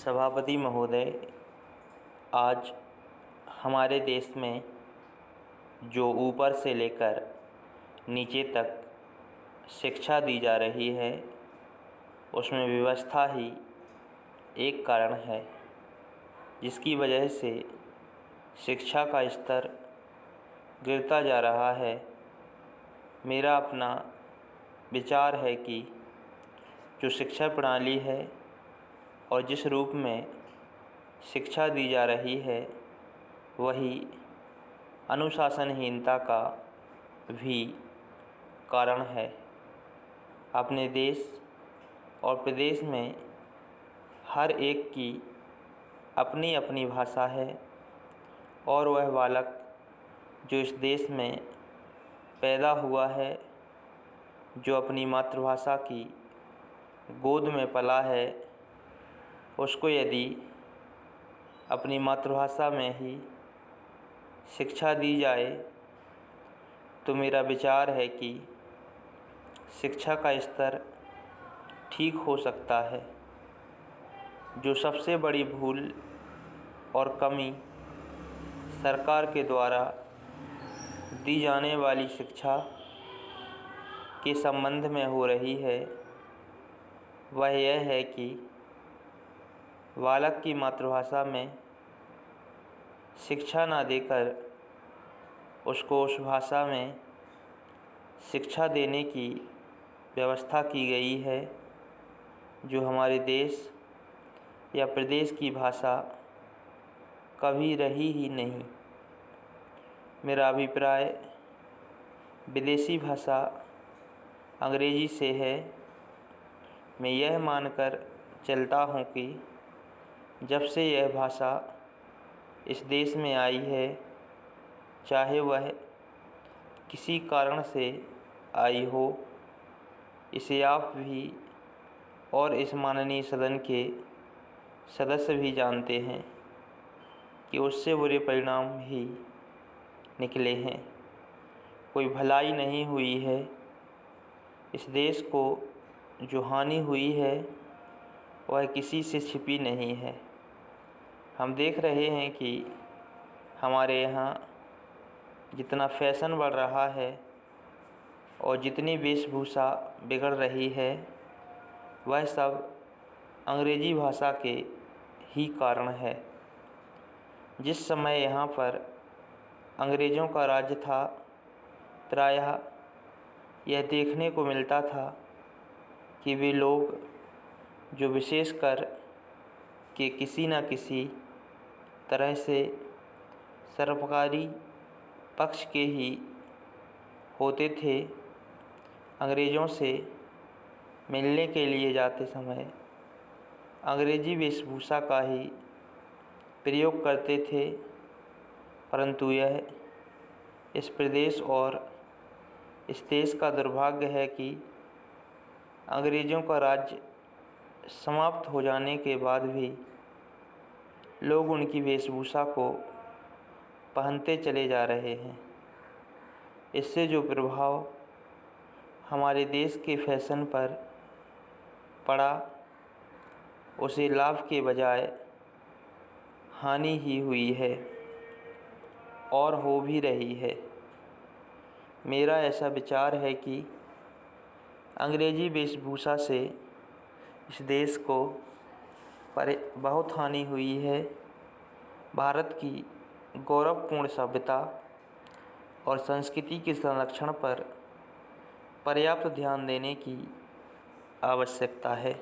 सभापति महोदय, आज हमारे देश में जो ऊपर से लेकर नीचे तक शिक्षा दी जा रही है, उसमें व्यवस्था ही एक कारण है जिसकी वजह से शिक्षा का स्तर गिरता जा रहा है। मेरा अपना विचार है कि जो शिक्षा प्रणाली है और जिस रूप में शिक्षा दी जा रही है, वही अनुशासनहीनता का भी कारण है। अपने देश और प्रदेश में हर एक की अपनी अपनी भाषा है और वह बालक जो इस देश में पैदा हुआ है, जो अपनी मातृभाषा की गोद में पला है, उसको यदि अपनी मातृभाषा में ही शिक्षा दी जाए तो मेरा विचार है कि शिक्षा का स्तर ठीक हो सकता है। जो सबसे बड़ी भूल और कमी सरकार के द्वारा दी जाने वाली शिक्षा के संबंध में हो रही है, वह यह है कि बालक की मातृभाषा में शिक्षा ना देकर उसको उस भाषा में शिक्षा देने की व्यवस्था की गई है, जो हमारे देश या प्रदेश की भाषा कभी रही ही नहीं। मेरा अभिप्राय विदेशी भाषा अंग्रेजी से है। मैं यह मानकर चलता हूँ कि जब से यह भाषा इस देश में आई है, चाहे वह किसी कारण से आई हो, इसे आप भी और इस माननीय सदन के सदस्य भी जानते हैं कि उससे बुरे परिणाम ही निकले हैं। कोई भलाई नहीं हुई है। इस देश को जो हानि हुई है वह किसी से छिपी नहीं है। हम देख रहे हैं कि हमारे यहाँ जितना फैशन बढ़ रहा है और जितनी वेशभूषा बिगड़ रही है, वह सब अंग्रेजी भाषा के ही कारण है। जिस समय यहाँ पर अंग्रेज़ों का राज्य था, प्रायः यह देखने को मिलता था कि वे लोग जो विशेषकर के किसी न किसी तरह से सरकारी पक्ष के ही होते थे, अंग्रेज़ों से मिलने के लिए जाते समय अंग्रेजी वेशभूषा का ही प्रयोग करते थे। परंतु यह इस प्रदेश और इस देश का दुर्भाग्य है कि अंग्रेज़ों का राज्य समाप्त हो जाने के बाद भी लोग उनकी वेशभूषा को पहनते चले जा रहे हैं। इससे जो प्रभाव हमारे देश के फैशन पर पड़ा, उसे लाभ के बजाय हानि ही हुई है और हो भी रही है। मेरा ऐसा विचार है कि अंग्रेजी वेशभूषा से इस देश को बहुत हानि हुई है। भारत की गौरवपूर्ण सभ्यता और संस्कृति के संरक्षण पर पर्याप्त ध्यान देने की आवश्यकता है।